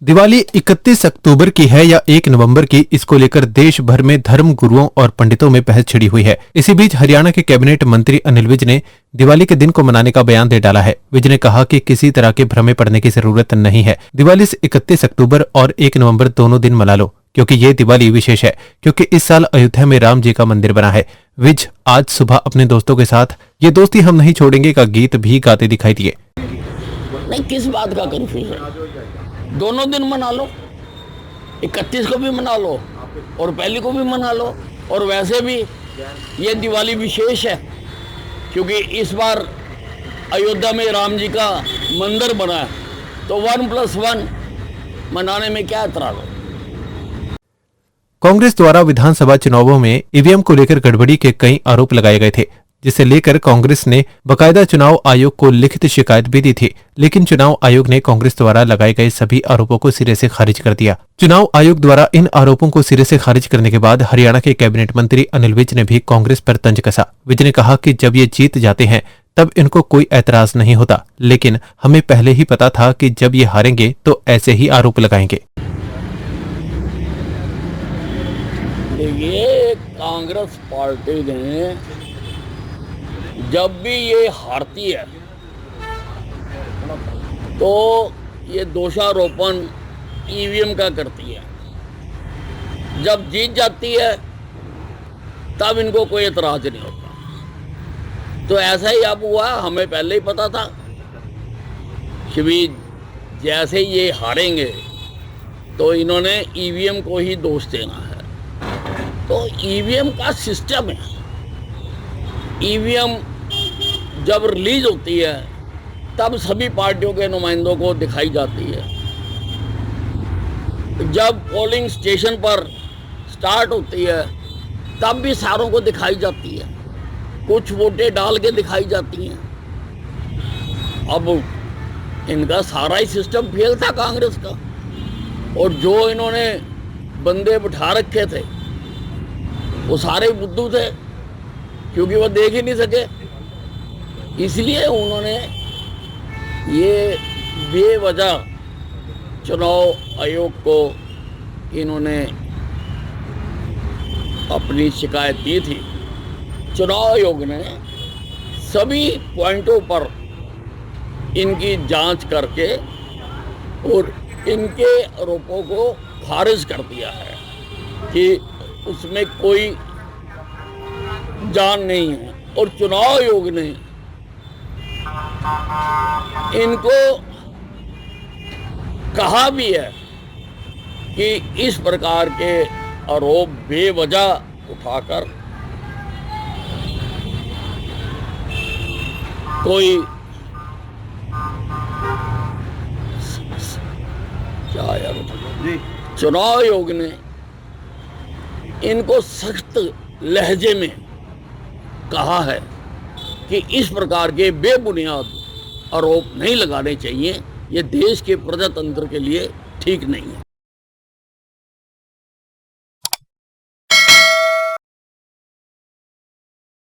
दिवाली 31 अक्टूबर की है या 1 नवंबर की, इसको लेकर देश भर में धर्म गुरुओं और पंडितों में बहस छिड़ी हुई है। इसी बीच हरियाणा के कैबिनेट मंत्री अनिल विज ने दिवाली के दिन को मनाने का बयान दे डाला है। विज ने कहा कि किसी तरह के भ्रमे पड़ने की जरूरत नहीं है। दिवाली 31 अक्टूबर और 1 नवंबर दोनों दिन मना लो, क्योंकि ये दिवाली विशेष है, क्योंकि इस साल अयोध्या में राम जी का मंदिर बना है। विज आज सुबह अपने दोस्तों के साथ ये दोस्ती हम नहीं छोड़ेंगे का गीत भी गाते दिखाई दिए। नहीं, किस बात का कंफ्यूजन? दोनों दिन मना लो, 31 को भी मना लो और पहली को भी मना लो। और वैसे भी ये दिवाली विशेष है, क्योंकि इस बार अयोध्या में राम जी का मंदिर बना है, तो 1+1 मनाने में क्या एतराज हो। कांग्रेस द्वारा विधानसभा चुनावों में ईवीएम को लेकर गड़बड़ी के कई आरोप लगाए गए थे, जिसे लेकर कांग्रेस ने बकायदा चुनाव आयोग को लिखित शिकायत भी दी थी। लेकिन चुनाव आयोग ने कांग्रेस द्वारा लगाए गए सभी आरोपों को सिरे से खारिज कर दिया। चुनाव आयोग द्वारा इन आरोपों को सिरे से खारिज करने के बाद हरियाणा के कैबिनेट मंत्री अनिल विज ने भी कांग्रेस पर तंज कसा। विज ने कहा कि जब ये जीत जाते हैं तब इनको कोई ऐतराज नहीं होता, लेकिन हमें पहले ही पता था कि जब ये हारेंगे तो ऐसे ही आरोप लगाएंगे। ये कांग्रेस पार्टी ने जब भी ये हारती है तो ये दोषारोपण ईवीएम का करती है, जब जीत जाती है तब इनको कोई एतराज नहीं होता। तो ऐसा ही अब हुआ, हमें पहले ही पता था कि भी जैसे ये हारेंगे तो इन्होंने ईवीएम को ही दोष देना है। तो ईवीएम का सिस्टम है, ईवीएम जब रिलीज होती है तब सभी पार्टियों के नुमाइंदों को दिखाई जाती है। जब पोलिंग स्टेशन पर स्टार्ट होती है तब भी सारों को दिखाई जाती है, कुछ वोटें डाल के दिखाई जाती हैं। अब इनका सारा ही सिस्टम फेल था कांग्रेस का, और जो इन्होंने बंदे बिठा रखे थे वो सारे बुद्धू थे, क्योंकि वो देख ही नहीं सके। इसलिए उन्होंने ये बेवजह चुनाव आयोग को इन्होंने अपनी शिकायत दी थी। चुनाव आयोग ने सभी पॉइंटों पर इनकी जांच करके और इनके आरोपों को खारिज कर दिया है कि उसमें कोई जान नहीं है। और चुनाव आयोग ने इनको कहा भी है कि इस प्रकार के आरोप बेवजह उठाकर कोई क्या यार, चुनाव आयोग ने इनको सख्त लहजे में कहा है कि इस प्रकार के बेबुनियाद आरोप नहीं लगाने चाहिए, ये देश के प्रजातंत्र के लिए ठीक नहीं है।